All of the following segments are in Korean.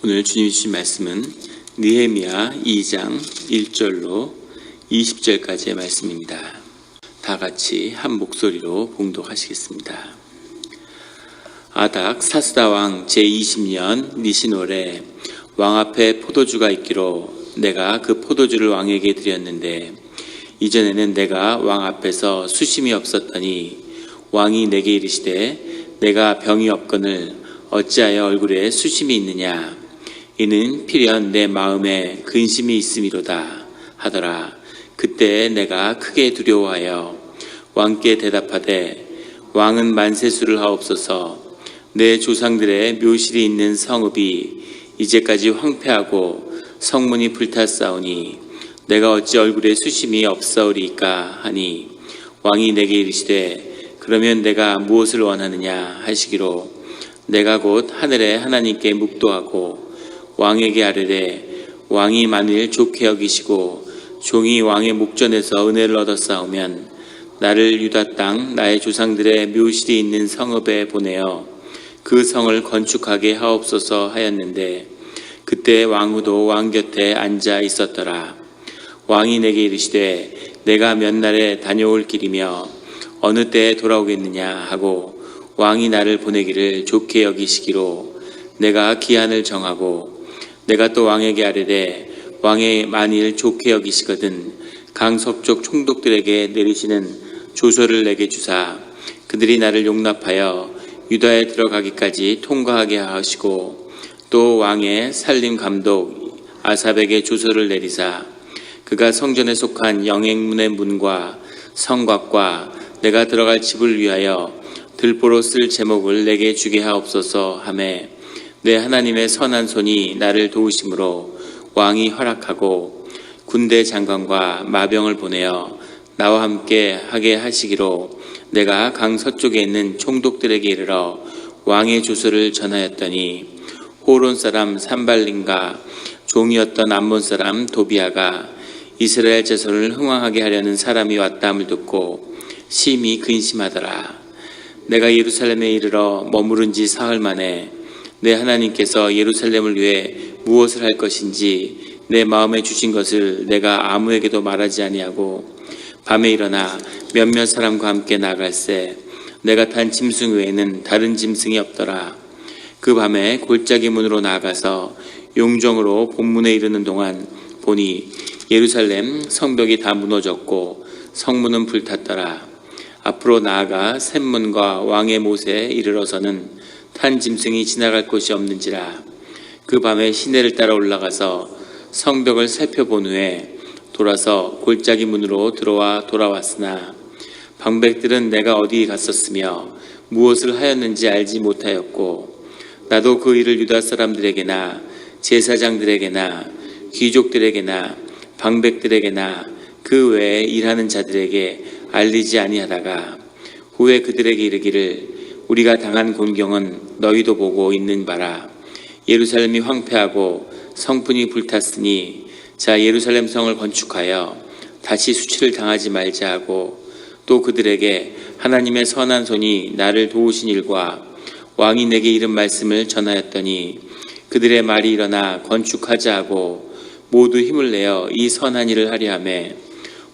오늘 주님이 주신 말씀은 느헤미야 2장 1절로 20절까지의 말씀입니다. 다 같이 한 목소리로 봉독하시겠습니다. 아닥 사스다 왕 제20년 니시노래 왕 앞에 포도주가 있기로 내가 그 포도주를 왕에게 드렸는데 이전에는 내가 왕 앞에서 수심이 없었더니 왕이 내게 이르시되 내가 병이 없거늘 어찌하여 얼굴에 수심이 있느냐 이는 필연 내 마음에 근심이 있음이로다 하더라. 그때 내가 크게 두려워하여 왕께 대답하되 왕은 만세수를 하옵소서. 내 조상들의 묘실이 있는 성읍이 이제까지 황폐하고 성문이 불탔사오니 내가 어찌 얼굴에 수심이 없사오리까 하니 왕이 내게 이르시되 그러면 내가 무엇을 원하느냐 하시기로 내가 곧 하늘의 하나님께 묵도하고 왕에게 아뢰되 왕이 만일 좋게 여기시고 종이 왕의 목전에서 은혜를 얻었사오면 나를 유다 땅 나의 조상들의 묘실이 있는 성읍에 보내어 그 성을 건축하게 하옵소서 하였는데 그때 왕후도 왕 곁에 앉아 있었더라. 왕이 내게 이르시되 내가 몇 날에 다녀올 길이며 어느 때에 돌아오겠느냐 하고 왕이 나를 보내기를 좋게 여기시기로 내가 기한을 정하고 내가 또 왕에게 아뢰되 왕의 만일 좋게 여기시거든 강석쪽 총독들에게 내리시는 조서를 내게 주사 그들이 나를 용납하여 유다에 들어가기까지 통과하게 하시고 또 왕의 살림 감독 아삽에게 조서를 내리사 그가 성전에 속한 영행문의 문과 성곽과 내가 들어갈 집을 위하여 들보로 쓸 제목을 내게 주게 하옵소서 하매 내 하나님의 선한 손이 나를 도우심으로 왕이 허락하고 군대 장관과 마병을 보내어 나와 함께 하게 하시기로 내가 강 서쪽에 있는 총독들에게 이르러 왕의 조서를 전하였더니 호론 사람 산발림과 종이었던 암몬 사람 도비아가 이스라엘 자손을 흥왕하게 하려는 사람이 왔다함을 듣고 심히 근심하더라. 내가 예루살렘에 이르러 머무른 지 사흘 만에 내 하나님께서 예루살렘을 위해 무엇을 할 것인지 내 마음에 주신 것을 내가 아무에게도 말하지 아니하고 밤에 일어나 몇몇 사람과 함께 나갈새 내가 탄 짐승 외에는 다른 짐승이 없더라. 그 밤에 골짜기 문으로 나아가서 용정으로 본문에 이르는 동안 보니 예루살렘 성벽이 다 무너졌고 성문은 불탔더라. 앞으로 나아가 샘문과 왕의 못에 이르러서는 탄 짐승이 지나갈 곳이 없는지라. 그 밤에 시내를 따라 올라가서 성벽을 살펴본 후에 돌아서 골짜기 문으로 들어와 돌아왔으나 방백들은 내가 어디 갔었으며 무엇을 하였는지 알지 못하였고 나도 그 일을 유다 사람들에게나 제사장들에게나 귀족들에게나 방백들에게나 그 외에 일하는 자들에게 알리지 아니하다가 후에 그들에게 이르기를 우리가 당한 곤경은 너희도 보고 있는 바라. 예루살렘이 황폐하고 성문이 불탔으니 자 예루살렘 성을 건축하여 다시 수치를 당하지 말자 하고 또 그들에게 하나님의 선한 손이 나를 도우신 일과 왕이 내게 이른 말씀을 전하였더니 그들의 말이 일어나 건축하자 하고 모두 힘을 내어 이 선한 일을 하려 하며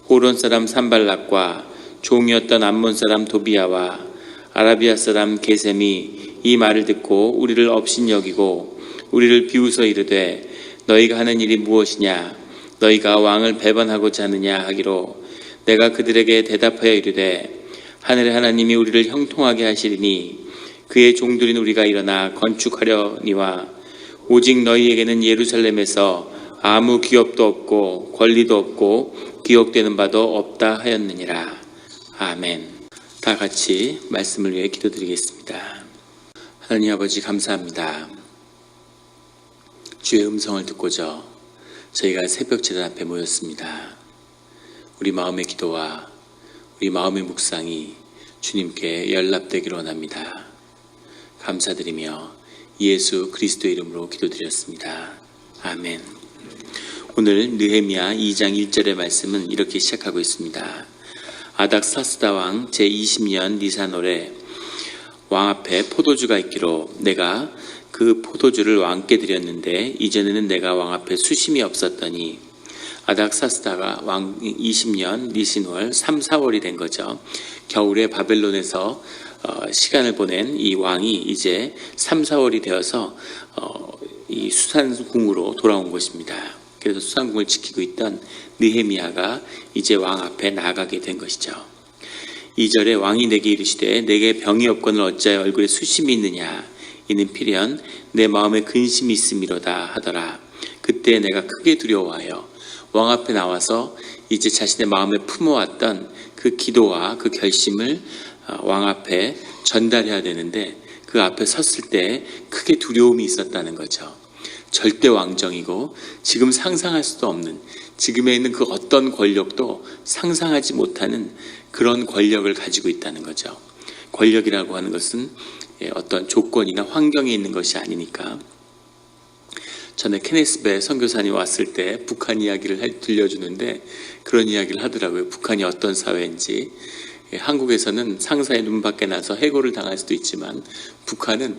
호론 사람 산발락과 종이었던 암몬 사람 도비아와 아라비아 사람 게셈이 이 말을 듣고 우리를 업신여기고 우리를 비웃어 이르되 너희가 하는 일이 무엇이냐 너희가 왕을 배반하고자 하느냐 하기로 내가 그들에게 대답하여 이르되 하늘의 하나님이 우리를 형통하게 하시리니 그의 종들인 우리가 일어나 건축하려니와 오직 너희에게는 예루살렘에서 아무 기업도 없고 권리도 없고 기억되는 바도 없다 하였느니라. 아멘. 다 같이 말씀을 위해 기도드리겠습니다. 하나님 아버지 감사합니다. 주의 음성을 듣고자 저희가 새벽 제단 앞에 모였습니다. 우리 마음의 기도와 우리 마음의 묵상이 주님께 연락되기를 원합니다. 감사드리며 예수 그리스도의 이름으로 기도드렸습니다. 아멘. 오늘 느헤미야 2장 1절의 말씀은 이렇게 시작하고 있습니다. 아닥사스다 왕 제20년 니사노래 왕 앞에 포도주가 있기로 내가 그 포도주를 왕께 드렸는데 이전에는 내가 왕 앞에 수심이 없었더니 아닥사스다가 왕 20년 니스월 3, 4월이 된 거죠. 겨울에 바벨론에서 시간을 보낸 이 왕이 이제 3, 4월이 되어서 이 수산궁으로 돌아온 것입니다. 그래서 수산궁을 지키고 있던 느헤미야가 이제 왕 앞에 나아가게 된 것이죠. 2절에 왕이 내게 이르시되 내게 병이 없거늘 어찌하여 얼굴에 수심이 있느냐 이는 필연 내 마음에 근심이 있음이로다 하더라. 그때 내가 크게 두려워하여 왕 앞에 나와서 이제 자신의 마음에 품어왔던 그 기도와 그 결심을 왕 앞에 전달해야 되는데 그 앞에 섰을 때 크게 두려움이 있었다는 거죠. 절대 왕정이고 지금 상상할 수도 없는, 지금에 있는 그 어떤 권력도 상상하지 못하는 그런 권력을 가지고 있다는 거죠. 권력이라고 하는 것은 어떤 조건이나 환경에 있는 것이 아니니까. 전에 케네스 배 선교사님 왔을 때 북한 이야기를 들려주는데 그런 이야기를 하더라고요. 북한이 어떤 사회인지. 한국에서는 상사의 눈밖에 나서 해고를 당할 수도 있지만 북한은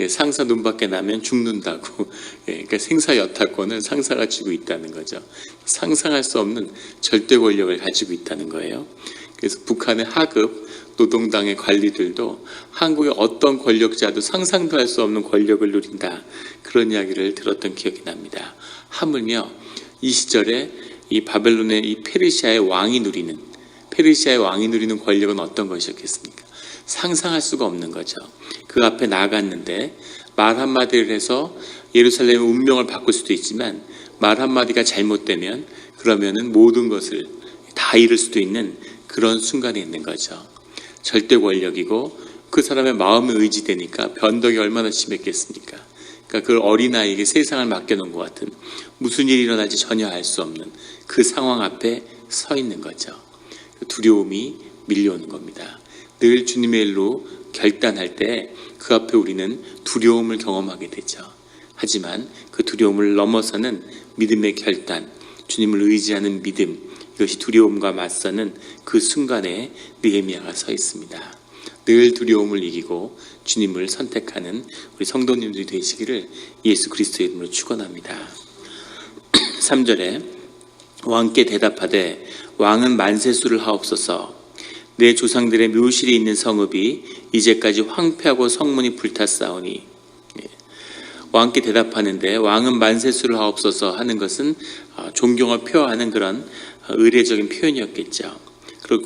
상사 눈밖에 나면 죽는다고. 그러니까 생사 여타권을 상사가 쥐고 있다는 거죠. 상상할 수 없는 절대 권력을 가지고 있다는 거예요. 그래서 북한의 하급 노동당의 관리들도 한국의 어떤 권력자도 상상도 할 수 없는 권력을 누린다. 그런 이야기를 들었던 기억이 납니다. 하물며 이 시절에 이 바벨론의 이 페르시아의 왕이 누리는 권력은 어떤 것이었겠습니까? 상상할 수가 없는 거죠. 그 앞에 나아갔는데 말 한마디를 해서 예루살렘의 운명을 바꿀 수도 있지만 말 한마디가 잘못되면 그러면은 모든 것을 다 잃을 수도 있는 그런 순간에 있는 거죠. 절대 권력이고 그 사람의 마음에 의지되니까 변덕이 얼마나 심했겠습니까? 그러니까 그 어린아이에게 세상을 맡겨놓은 것 같은 무슨 일이 일어날지 전혀 알 수 없는 그 상황 앞에 서 있는 거죠. 두려움이 밀려오는 겁니다. 늘 주님의 일로 결단할 때 그 앞에 우리는 두려움을 경험하게 되죠. 하지만 그 두려움을 넘어서는 믿음의 결단, 주님을 의지하는 믿음, 이것이 두려움과 맞서는 그 순간에 느헤미야가 서 있습니다. 늘 두려움을 이기고 주님을 선택하는 우리 성도님들이 되시기를 예수 그리스도의 이름으로 축원합니다. 3절에 왕께 대답하되 왕은 만세수를 하옵소서. 내 조상들의 묘실이 있는 성읍이 이제까지 황폐하고 성문이 불탔사오니. 왕께 대답하는데 왕은 만세수를 하옵소서 하는 것은 존경을 표하는 그런 의례적인 표현이었겠죠.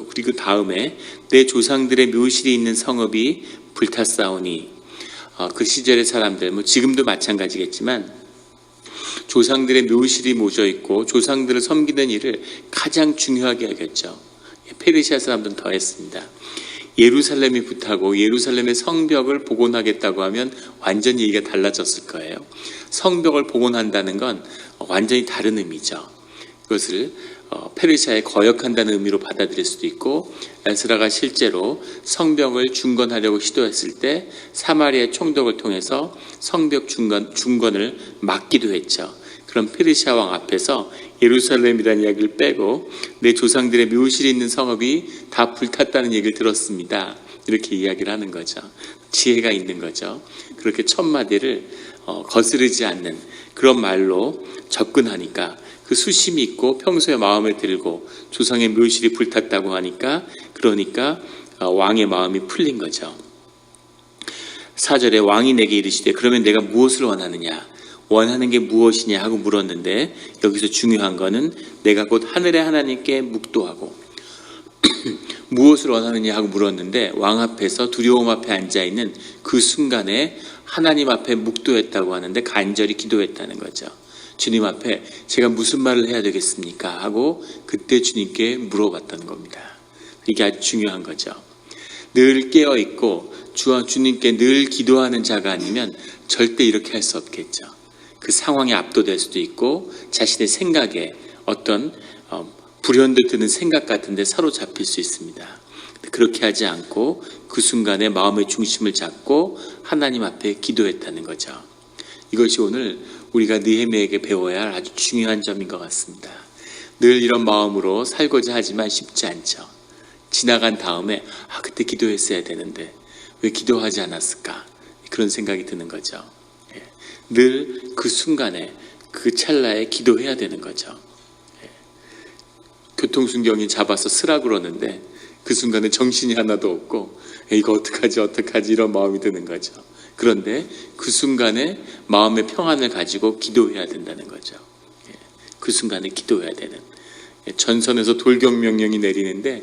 그리고 다음에 내 조상들의 묘실이 있는 성읍이 불탔사오니. 그 시절의 사람들, 지금도 마찬가지겠지만 조상들의 묘실이 모여 있고 조상들을 섬기는 일을 가장 중요하게 여겼죠. 페르시아 사람들은 더 했습니다. 예루살렘이 불타고 예루살렘의 성벽을 복원하겠다고 하면 완전히 얘기가 달라졌을 거예요. 성벽을 복원한다는 건 완전히 다른 의미죠. 그것을 페르시아에 거역한다는 의미로 받아들일 수도 있고, 에스라가 실제로 성벽을 중건하려고 시도했을 때 사마리아의 총독을 통해서 성벽 중건을 막기도 했죠. 그럼 페르시아 왕 앞에서 예루살렘이라는 이야기를 빼고 내 조상들의 묘실이 있는 성읍이 다 불탔다는 얘기를 들었습니다. 이렇게 이야기를 하는 거죠. 지혜가 있는 거죠. 그렇게 첫 마디를 거스르지 않는 그런 말로 접근하니까 그 수심이 있고 평소에 마음에 들고 조상의 묘실이 불탔다고 하니까 그러니까 왕의 마음이 풀린 거죠. 4절에 왕이 내게 이르시되 그러면 내가 무엇을 원하느냐? 원하는 게 무엇이냐 하고 물었는데 여기서 중요한 거는 내가 곧 하늘의 하나님께 묵도하고 무엇을 원하느냐 하고 물었는데 왕 앞에서 두려움 앞에 앉아있는 그 순간에 하나님 앞에 묵도했다고 하는데 간절히 기도했다는 거죠. 주님 앞에 제가 무슨 말을 해야 되겠습니까? 하고 그때 주님께 물어봤다는 겁니다. 이게 아주 중요한 거죠. 늘 깨어있고 주님께 늘 기도하는 자가 아니면 절대 이렇게 할 수 없겠죠. 그 상황에 압도될 수도 있고 자신의 생각에 어떤 불현듯 드는 생각 같은 데 사로잡힐 수 있습니다. 그렇게 하지 않고 그 순간에 마음의 중심을 잡고 하나님 앞에 기도했다는 거죠. 이것이 오늘 우리가 느헤미야에게 배워야 할 아주 중요한 점인 것 같습니다. 늘 이런 마음으로 살고자 하지만 쉽지 않죠. 지나간 다음에 그때 기도했어야 되는데 왜 기도하지 않았을까? 그런 생각이 드는 거죠. 늘 그 순간에 그 찰나에 기도해야 되는 거죠. 교통순경이 잡아서 쓰라 그러는데 그 순간에 정신이 하나도 없고 이거 어떡하지 이런 마음이 드는 거죠. 그런데 그 순간에 마음의 평안을 가지고 기도해야 된다는 거죠. 그 순간에 기도해야 되는, 전선에서 돌격 명령이 내리는데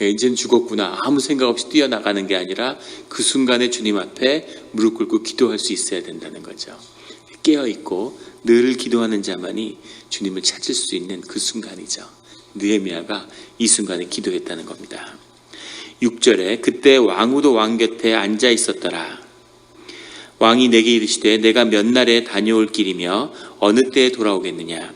이젠 죽었구나 아무 생각 없이 뛰어나가는 게 아니라 그 순간에 주님 앞에 무릎 꿇고 기도할 수 있어야 된다는 거죠. 깨어있고 늘 기도하는 자만이 주님을 찾을 수 있는 그 순간이죠. 느헤미야가 이 순간에 기도했다는 겁니다. 6절에 그때 왕후도 왕 곁에 앉아 있었더라. 왕이 내게 이르시되 내가 몇 날에 다녀올 길이며 어느 때에 돌아오겠느냐.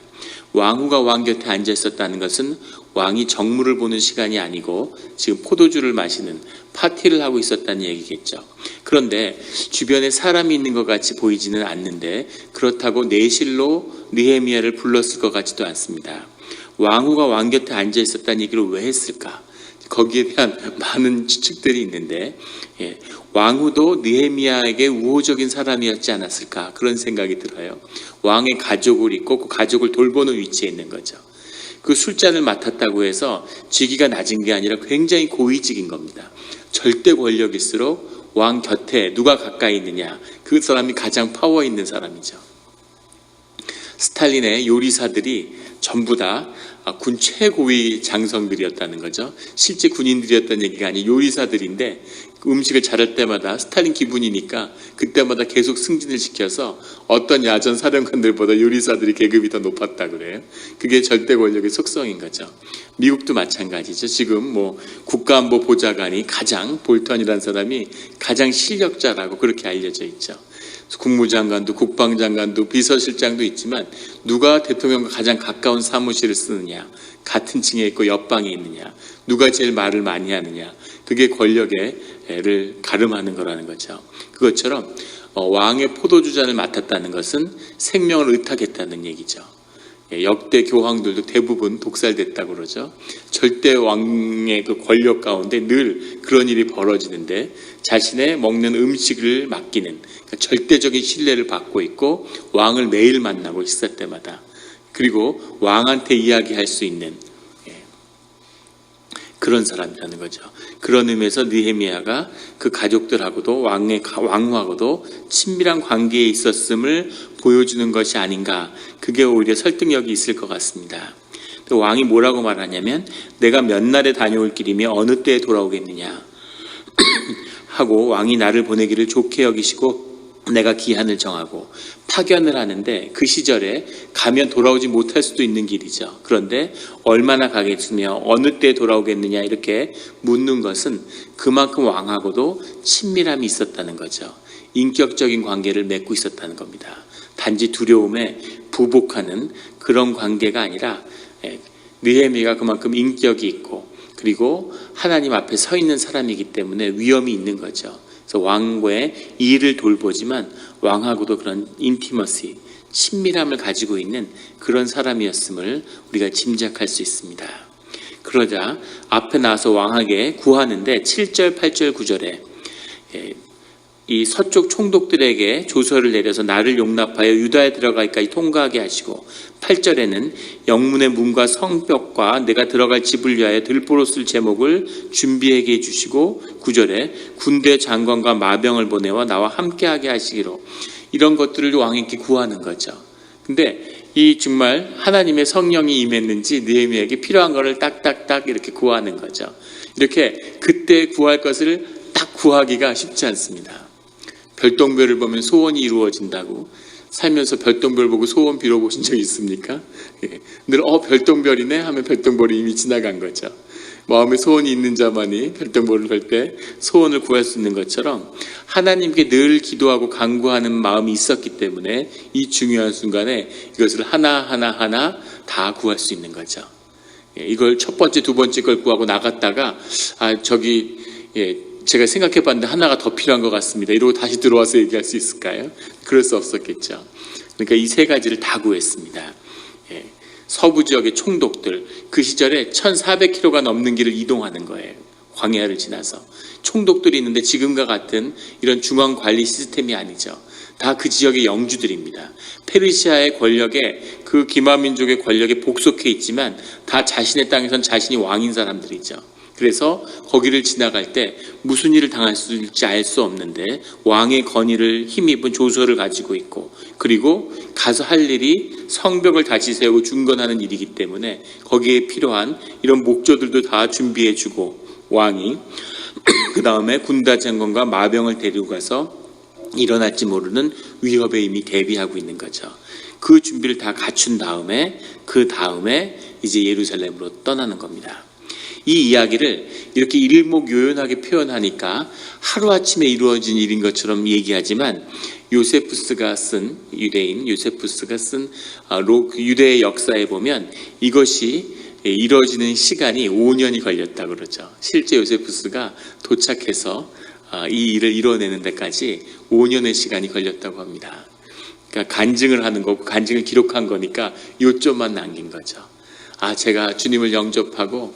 왕후가 왕 곁에 앉아 있었다는 것은 왕이 정무를 보는 시간이 아니고 지금 포도주를 마시는 파티를 하고 있었다는 얘기겠죠. 그런데 주변에 사람이 있는 것 같이 보이지는 않는데 그렇다고 내실로 느헤미야를 불렀을 것 같지도 않습니다. 왕후가 왕 곁에 앉아 있었다는 얘기를 왜 했을까? 거기에 대한 많은 추측들이 있는데 왕후도 느헤미야에게 우호적인 사람이었지 않았을까 그런 생각이 들어요. 왕의 가족을 잇고 그 가족을 돌보는 위치에 있는 거죠. 그 술잔을 맡았다고 해서 직위가 낮은 게 아니라 굉장히 고위직인 겁니다. 절대 권력일수록 왕 곁에 누가 가까이 있느냐 그 사람이 가장 파워 있는 사람이죠. 스탈린의 요리사들이 전부 다 군 최고위 장성들이었다는 거죠. 실제 군인들이었다는 얘기가 아니고 요리사들인데 음식을 잘할 때마다 스탈린 기분이니까 그때마다 계속 승진을 시켜서 어떤 야전 사령관들보다 요리사들이 계급이 더 높았다 그래요. 그게 절대 권력의 속성인 거죠. 미국도 마찬가지죠. 지금 국가안보 보좌관이 볼턴이라는 사람이 가장 실력자라고 그렇게 알려져 있죠. 국무장관도 국방장관도 비서실장도 있지만 누가 대통령과 가장 가까운 사무실을 쓰느냐, 같은 층에 있고 옆방에 있느냐, 누가 제일 말을 많이 하느냐, 그게 권력을 가름하는 거라는 거죠. 그것처럼 왕의 포도주잔을 맡았다는 것은 생명을 의탁했다는 얘기죠. 역대 교황들도 대부분 독살됐다고 그러죠. 절대 왕의 그 권력 가운데 늘 그런 일이 벌어지는데 자신의 먹는 음식을 맡기는, 그러니까 절대적인 신뢰를 받고 있고 왕을 매일 만나고 식사 때마다, 그리고 왕한테 이야기할 수 있는 그런 사람이라는 거죠. 그런 의미에서 느헤미야가 그 가족들하고도 왕후하고도 친밀한 관계에 있었음을 보여주는 것이 아닌가, 그게 오히려 설득력이 있을 것 같습니다. 또 왕이 뭐라고 말하냐면 내가 몇 날에 다녀올 길이며 어느 때에 돌아오겠느냐 하고 왕이 나를 보내기를 좋게 여기시고 내가 기한을 정하고 파견을 하는데 그 시절에 가면 돌아오지 못할 수도 있는 길이죠. 그런데 얼마나 가겠으며 어느 때 돌아오겠느냐 이렇게 묻는 것은 그만큼 왕하고도 친밀함이 있었다는 거죠. 인격적인 관계를 맺고 있었다는 겁니다. 단지 두려움에 부복하는 그런 관계가 아니라 느헤미야가 그만큼 인격이 있고 그리고 하나님 앞에 서 있는 사람이기 때문에 위험이 있는 거죠. 그래서 왕과의 일을 돌보지만 왕하고도 그런 인티머시, 친밀함을 가지고 있는 그런 사람이었음을 우리가 짐작할 수 있습니다. 그러자 앞에 나와서 왕에게 구하는데 7절, 8절, 9절에 이 서쪽 총독들에게 조서를 내려서 나를 용납하여 유다에 들어가기까지 통과하게 하시고 8절에는 영문의 문과 성벽과 내가 들어갈 집을 위하여 들보로 쓸 제목을 준비하게 해주시고 9절에 군대 장관과 마병을 보내와 나와 함께하게 하시기로, 이런 것들을 왕에게 구하는 거죠. 근데 이 정말 하나님의 성령이 임했는지 느헤미야에게 필요한 것을 딱딱딱 이렇게 구하는 거죠. 이렇게 그때 구할 것을 딱 구하기가 쉽지 않습니다. 별똥별을 보면 소원이 이루어진다고, 살면서 별똥별 보고 소원 빌어보신 적 있습니까? 늘 별똥별이네 하면 별똥별이 이미 지나간 거죠. 마음에 소원이 있는 자만이 별똥별을 볼 때 소원을 구할 수 있는 것처럼 하나님께 늘 기도하고 간구하는 마음이 있었기 때문에 이 중요한 순간에 이것을 하나하나 다 구할 수 있는 거죠. 이걸 첫 번째, 두 번째 걸 구하고 나갔다가 제가 생각해 봤는데 하나가 더 필요한 것 같습니다, 이러고 다시 들어와서 얘기할 수 있을까요? 그럴 수 없었겠죠. 그러니까 이 세 가지를 다 구했습니다. 서부 지역의 총독들, 그 시절에 1400km가 넘는 길을 이동하는 거예요. 광야를 지나서. 총독들이 있는데 지금과 같은 이런 중앙 관리 시스템이 아니죠. 다 그 지역의 영주들입니다. 페르시아의 권력에, 그 기마민족의 권력에 복속해 있지만 다 자신의 땅에선 자신이 왕인 사람들이죠. 그래서 거기를 지나갈 때 무슨 일을 당할 수 있을지 알 수 없는데 왕의 건의를 힘입은 조서를 가지고 있고, 그리고 가서 할 일이 성벽을 다시 세우고 중건하는 일이기 때문에 거기에 필요한 이런 목조들도 다 준비해주고, 왕이 그 다음에 군사 장관과 마병을 데리고 가서 일어날지 모르는 위협에 이미 대비하고 있는 거죠. 그 준비를 다 갖춘 다음에 그 다음에 이제 예루살렘으로 떠나는 겁니다. 이 이야기를 이렇게 일목요연하게 표현하니까 하루아침에 이루어진 일인 것처럼 얘기하지만, 요세푸스가 쓴, 유대인 요세푸스가 쓴 유대의 역사에 보면 이것이 이루어지는 시간이 5년이 걸렸다고 그러죠. 실제 요세푸스가 도착해서 이 일을 이뤄내는 데까지 5년의 시간이 걸렸다고 합니다. 그러니까 간증을 하는 거고 간증을 기록한 거니까 요점만 남긴 거죠. 제가 주님을 영접하고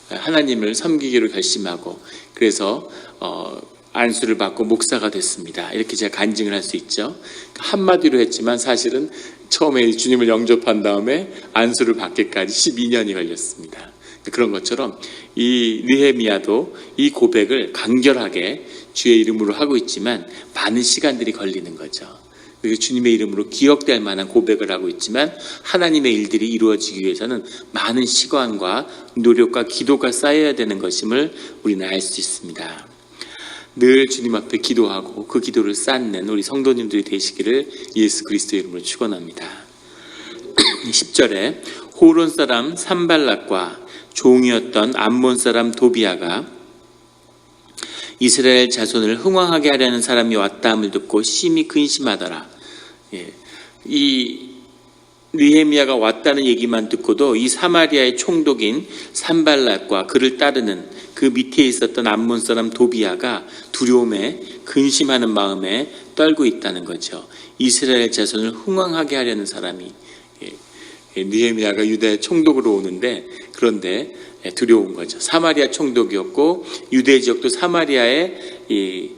하나님을 섬기기로 결심하고 그래서 안수를 받고 목사가 됐습니다. 이렇게 제가 간증을 할 수 있죠. 한마디로 했지만 사실은 처음에 주님을 영접한 다음에 안수를 받기까지 12년이 걸렸습니다. 그런 것처럼 이 느헤미야도 이 고백을 간결하게 주의 이름으로 하고 있지만 많은 시간들이 걸리는 거죠. 그리고 주님의 이름으로 기억될 만한 고백을 하고 있지만 하나님의 일들이 이루어지기 위해서는 많은 시간과 노력과 기도가 쌓여야 되는 것임을 우리는 알 수 있습니다. 늘 주님 앞에 기도하고 그 기도를 쌓는 우리 성도님들이 되시기를 예수 그리스도의 이름으로 축원합니다. 10절에 호론 사람 산발락과 종이었던 암몬 사람 도비아가 이스라엘 자손을 흥왕하게 하려는 사람이 왔다함을 듣고 심히 근심하더라. 이 느헤미야가 왔다는 얘기만 듣고도 이 사마리아의 총독인 산발락과 그를 따르는 그 밑에 있었던 암몬 사람 도비아가 두려움에 근심하는 마음에 떨고 있다는 거죠. 이스라엘 자손을 흥왕하게 하려는 사람이, 느헤미야가 유대 총독으로 오는데, 그런데 두려운 거죠. 사마리아 총독이었고 유대 지역도 사마리아의 이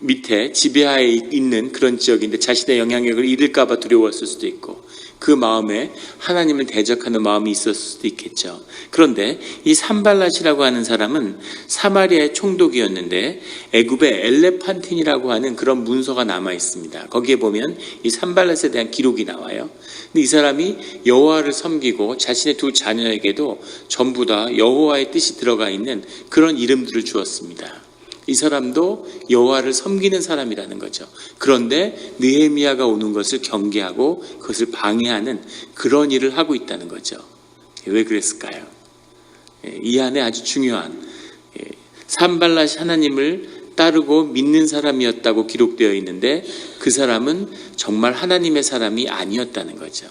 밑에 지배하에 있는 그런 지역인데 자신의 영향력을 잃을까 봐 두려웠을 수도 있고, 그 마음에 하나님을 대적하는 마음이 있었을 수도 있겠죠. 그런데 이 산발랏이라고 하는 사람은 사마리아의 총독이었는데 애굽의 엘레판틴이라고 하는 그런 문서가 남아 있습니다. 거기에 보면 이 산발랏에 대한 기록이 나와요. 근데 이 사람이 여호와를 섬기고 자신의 두 자녀에게도 전부 다 여호와의 뜻이 들어가 있는 그런 이름들을 주었습니다. 이 사람도 여호와를 섬기는 사람이라는 거죠. 그런데 느헤미야가 오는 것을 경계하고 그것을 방해하는 그런 일을 하고 있다는 거죠. 왜 그랬을까요? 이 안에 아주 중요한, 산발랏이 하나님을 따르고 믿는 사람이었다고 기록되어 있는데 그 사람은 정말 하나님의 사람이 아니었다는 거죠.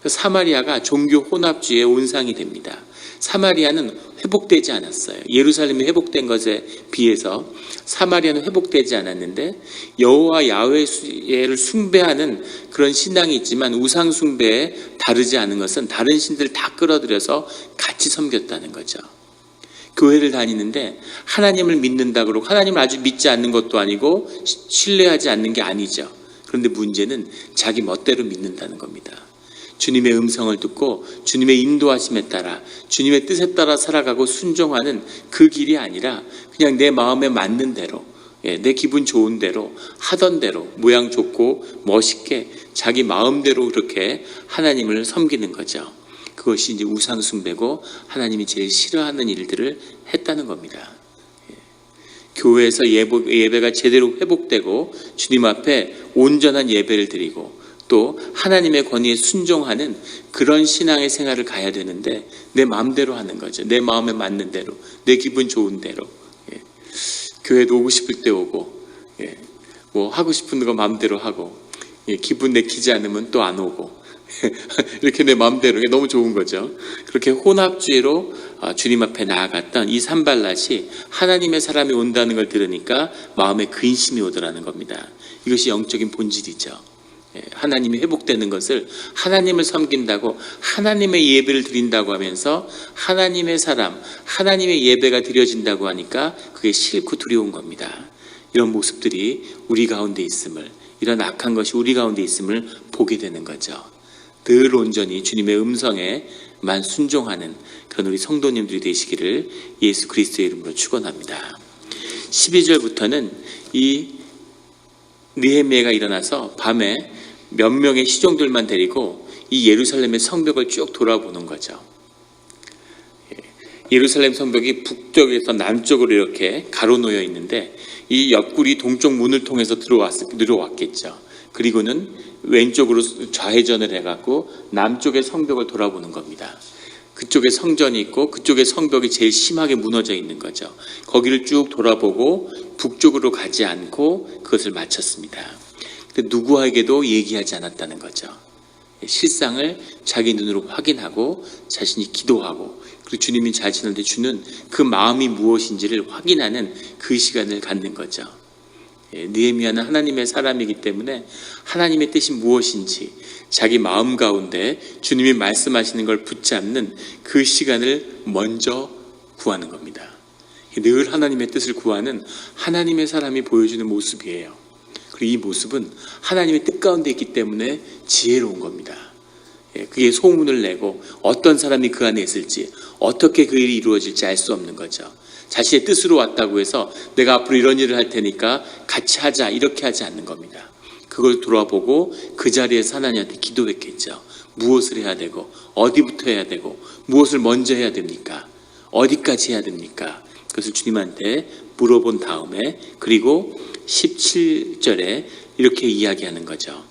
사마리아가 종교 혼합주의의 온상이 됩니다. 사마리아는 회복되지 않았어요. 예루살렘이 회복된 것에 비해서 사마리아는 회복되지 않았는데, 여호와 야훼를 숭배하는 그런 신앙이 있지만 우상 숭배에 다르지 않은 것은 다른 신들 다 끌어들여서 같이 섬겼다는 거죠. 교회를 다니는데 하나님을 믿는다 그러고 하나님을 아주 믿지 않는 것도 아니고 신뢰하지 않는 게 아니죠. 그런데 문제는 자기 멋대로 믿는다는 겁니다. 주님의 음성을 듣고 주님의 인도하심에 따라 주님의 뜻에 따라 살아가고 순종하는 그 길이 아니라 그냥 내 마음에 맞는 대로, 내 기분 좋은 대로 하던 대로 모양 좋고 멋있게 자기 마음대로 그렇게 하나님을 섬기는 거죠. 그것이 이제 우상 숭배고 하나님이 제일 싫어하는 일들을 했다는 겁니다. 교회에서 예배가 제대로 회복되고 주님 앞에 온전한 예배를 드리고 또 하나님의 권위에 순종하는 그런 신앙의 생활을 가야 되는데 내 마음대로 하는 거죠. 내 마음에 맞는 대로, 내 기분 좋은 대로. 교회도 오고 싶을 때 오고, 뭐 하고 싶은 거 마음대로 하고, 기분 내키지 않으면 또 안 오고, 이렇게 내 마음대로, 너무 좋은 거죠. 그렇게 혼합주의로 주님 앞에 나아갔던 이 산발랏이 하나님의 사람이 온다는 걸 들으니까 마음에 근심이 오더라는 겁니다. 이것이 영적인 본질이죠. 하나님이 회복되는 것을 하나님을 섬긴다고 하나님의 예배를 드린다고 하면서 하나님의 사람, 하나님의 예배가 드려진다고 하니까 그게 싫고 두려운 겁니다. 이런 모습들이 우리 가운데 있음을, 이런 악한 것이 우리 가운데 있음을 보게 되는 거죠. 늘 온전히 주님의 음성에만 순종하는 그런 우리 성도님들이 되시기를 예수 그리스도의 이름으로 축원합니다. 12절부터는 이 느헤미야가 일어나서 밤에 몇 명의 시종들만 데리고 이 예루살렘의 성벽을 쭉 돌아보는 거죠. 예루살렘 성벽이 북쪽에서 남쪽으로 이렇게 가로놓여 있는데 이 옆구리 동쪽 문을 통해서 들어왔겠죠. 그리고는 왼쪽으로 좌회전을 해갖고 남쪽의 성벽을 돌아보는 겁니다. 그쪽에 성전이 있고 그쪽에 성벽이 제일 심하게 무너져 있는 거죠. 거기를 쭉 돌아보고 북쪽으로 가지 않고 그것을 마쳤습니다. 근데 누구에게도 얘기하지 않았다는 거죠. 실상을 자기 눈으로 확인하고 자신이 기도하고 그리고 주님이 자신한테 주는 그 마음이 무엇인지를 확인하는 그 시간을 갖는 거죠. 느헤미야는 하나님의 사람이기 때문에 하나님의 뜻이 무엇인지 자기 마음 가운데 주님이 말씀하시는 걸 붙잡는 그 시간을 먼저 구하는 겁니다. 늘 하나님의 뜻을 구하는 하나님의 사람이 보여주는 모습이에요. 그리고 이 모습은 하나님의 뜻 가운데 있기 때문에 지혜로운 겁니다. 그게 소문을 내고 어떤 사람이 그 안에 있을지 어떻게 그 일이 이루어질지 알 수 없는 거죠. 자신의 뜻으로 왔다고 해서 내가 앞으로 이런 일을 할 테니까 같이 하자 이렇게 하지 않는 겁니다. 그걸 돌아보고 그 자리에서 하나님한테 기도했겠죠. 무엇을 해야 되고 어디부터 해야 되고 무엇을 먼저 해야 됩니까? 어디까지 해야 됩니까? 그것을 주님한테 물어본 다음에 그리고 17절에 이렇게 이야기하는 거죠.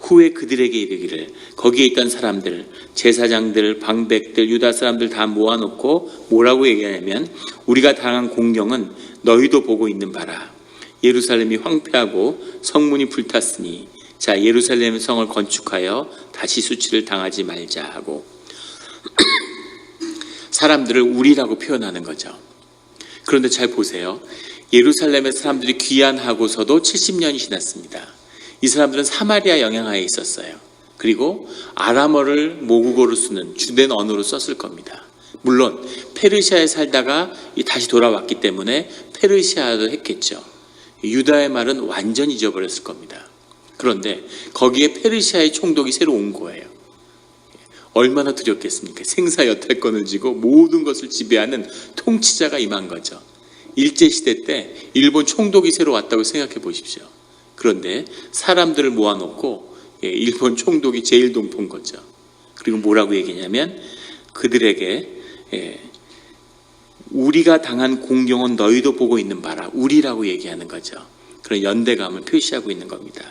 후에 그들에게 이르기를 거기에 있던 사람들, 제사장들, 방백들, 유다 사람들 다 모아놓고 뭐라고 얘기하냐면 우리가 당한 공경은 너희도 보고 있는 바라. 예루살렘이 황폐하고 성문이 불탔으니 자 예루살렘 성을 건축하여 다시 수치를 당하지 말자 하고 사람들을 우리라고 표현하는 거죠. 그런데 잘 보세요. 예루살렘의 사람들이 귀환하고서도 70년이 지났습니다. 이 사람들은 사마리아 영향하에 있었어요. 그리고 아람어를 모국어로 쓰는 주된 언어로 썼을 겁니다. 물론 페르시아에 살다가 다시 돌아왔기 때문에 페르시아도 했겠죠. 유다의 말은 완전히 잊어버렸을 겁니다. 그런데 거기에 페르시아의 총독이 새로 온 거예요. 얼마나 두렵겠습니까? 생사 여탈권을 쥐고 모든 것을 지배하는 통치자가 임한 거죠. 일제시대 때 일본 총독이 새로 왔다고 생각해 보십시오. 그런데 사람들을 모아놓고 일본 총독이 제일 동포인 거죠. 그리고 뭐라고 얘기냐면 그들에게 우리가 당한 공경은 너희도 보고 있는 바라. 우리라고 얘기하는 거죠. 그런 연대감을 표시하고 있는 겁니다.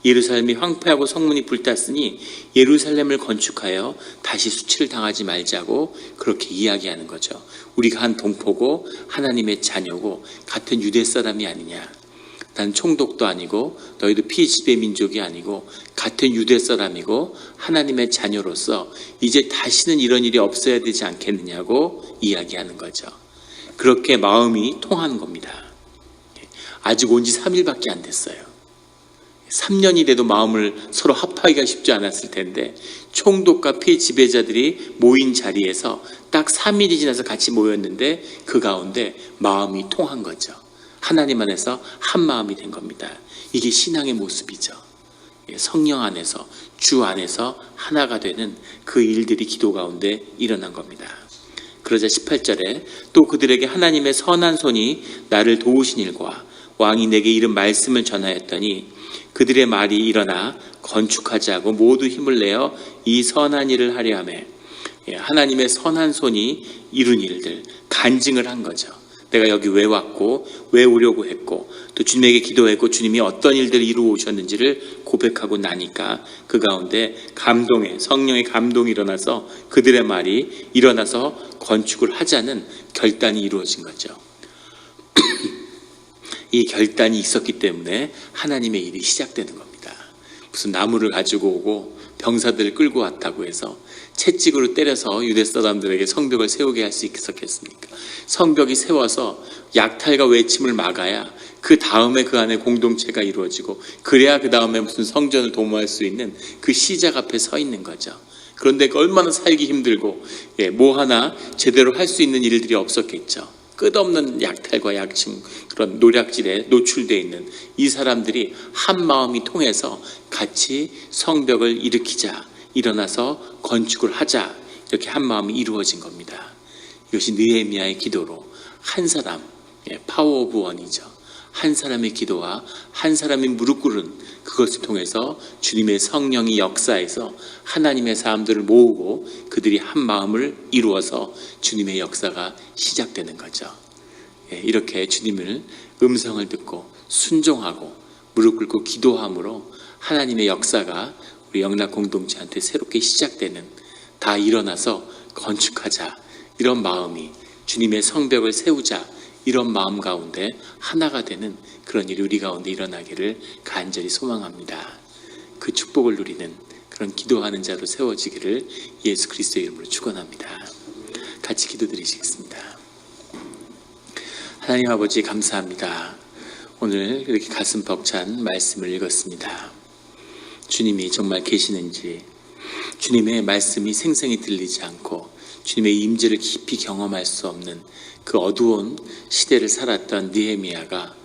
예루살렘이 황폐하고 성문이 불탔으니 예루살렘을 건축하여 다시 수치를 당하지 말자고 그렇게 이야기하는 거죠. 우리가 한 동포고 하나님의 자녀고 같은 유대 사람이 아니냐. 난 총독도 아니고 너희도 피지배 민족이 아니고 같은 유대 사람이고 하나님의 자녀로서 이제 다시는 이런 일이 없어야 되지 않겠느냐고 이야기하는 거죠. 그렇게 마음이 통하는 겁니다. 아직 온 지 3일밖에 안 됐어요. 3년이 돼도 마음을 서로 합하기가 쉽지 않았을 텐데 총독과 피지배자들이 모인 자리에서 딱 3일이 지나서 같이 모였는데 그 가운데 마음이 통한 거죠. 하나님 안에서 한 마음이 된 겁니다. 이게 신앙의 모습이죠. 성령 안에서 주 안에서 하나가 되는 그 일들이 기도 가운데 일어난 겁니다. 그러자 18절에 또 그들에게 하나님의 선한 손이 나를 도우신 일과 왕이 내게 이른 말씀을 전하였더니 그들의 말이 일어나 건축하자고 모두 힘을 내어 이 선한 일을 하려 하며 하나님의 선한 손이 이룬 일들 간증을 한 거죠. 내가 여기 왜 왔고 왜 오려고 했고 또 주님에게 기도했고 주님이 어떤 일들을 이루어 오셨는지를 고백하고 나니까 그 가운데 감동의 성령의 감동이 일어나서 그들의 말이 일어나서 건축을 하자는 결단이 이루어진 거죠. 이 결단이 있었기 때문에 하나님의 일이 시작되는 겁니다. 무슨 나무를 가지고 오고 병사들을 끌고 왔다고 해서 채찍으로 때려서 유대 사람들에게 성벽을 세우게 할 수 있었겠습니까? 성벽이 세워서 약탈과 외침을 막아야 그 다음에 그 안에 공동체가 이루어지고 그래야 그 다음에 무슨 성전을 도모할 수 있는 그 시작 앞에 서 있는 거죠. 그런데 얼마나 살기 힘들고 뭐 하나 제대로 할 수 있는 일들이 없었겠죠. 끝없는 약탈과 약침 그런 노략질에 노출되어 있는 이 사람들이 한 마음이 통해서 같이 성벽을 일으키자, 일어나서 건축을 하자, 이렇게 한 마음이 이루어진 겁니다. 이것이 느헤미야의 기도로 한 사람, 파워 오브 원이죠. 한 사람의 기도와 한 사람의 무릎 꿇은 그것을 통해서 주님의 성령이 역사해서 하나님의 사람들을 모으고 그들이 한 마음을 이루어서 주님의 역사가 시작되는 거죠. 이렇게 주님을 음성을 듣고 순종하고 무릎 꿇고 기도함으로 하나님의 역사가 우리 영락 공동체한테 새롭게 시작되는, 다 일어나서 건축하자, 이런 마음이, 주님의 성벽을 세우자, 이런 마음 가운데 하나가 되는 그런 일이 우리 가운데 일어나기를 간절히 소망합니다. 그 축복을 누리는 그런 기도하는 자로 세워지기를 예수 그리스도의 이름으로 축원합니다. 같이 기도드리시겠습니다. 하나님 아버지 감사합니다. 오늘 이렇게 가슴 벅찬 말씀을 읽었습니다. 주님이 정말 계시는지, 주님의 말씀이 생생히 들리지 않고 주님의 임재를 깊이 경험할 수 없는 그 어두운 시대를 살았던 느헤미야가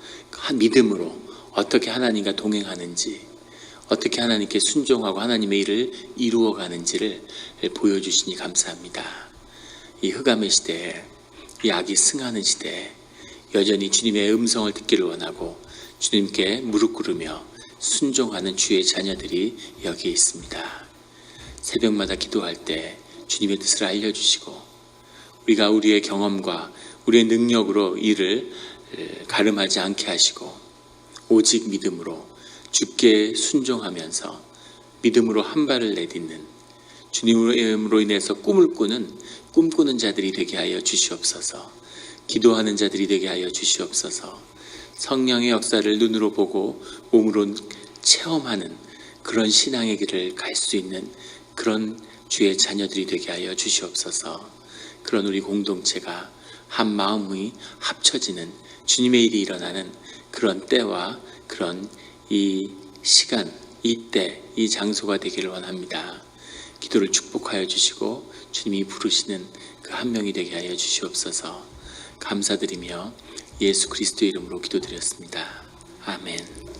믿음으로 어떻게 하나님과 동행하는지, 어떻게 하나님께 순종하고 하나님의 일을 이루어가는지를 보여주시니 감사합니다. 이 흑암의 시대에, 이 악이 승하는 시대에 여전히 주님의 음성을 듣기를 원하고 주님께 무릎 꿇으며 순종하는 주의 자녀들이 여기에 있습니다. 새벽마다 기도할 때 주님의 뜻을 알려주시고 우리가 우리의 경험과 우리의 능력으로 이를 가름하지 않게 하시고 오직 믿음으로 주께 순종하면서 믿음으로 한 발을 내딛는, 주님으로 인해서 꿈꾸는 자들이 되게 하여 주시옵소서. 기도하는 자들이 되게 하여 주시옵소서. 성령의 역사를 눈으로 보고 몸으로 체험하는 그런 신앙의 길을 갈 수 있는 그런 주의 자녀들이 되게 하여 주시옵소서. 그런 우리 공동체가 한 마음이 합쳐지는 주님의 일이 일어나는 그런 때와 그런 이 시간, 이 때, 이 장소가 되기를 원합니다. 기도를 축복하여 주시고 주님이 부르시는 그 한 명이 되게 하여 주시옵소서. 감사드리며 예수 그리스도의 이름으로 기도드렸습니다. 아멘.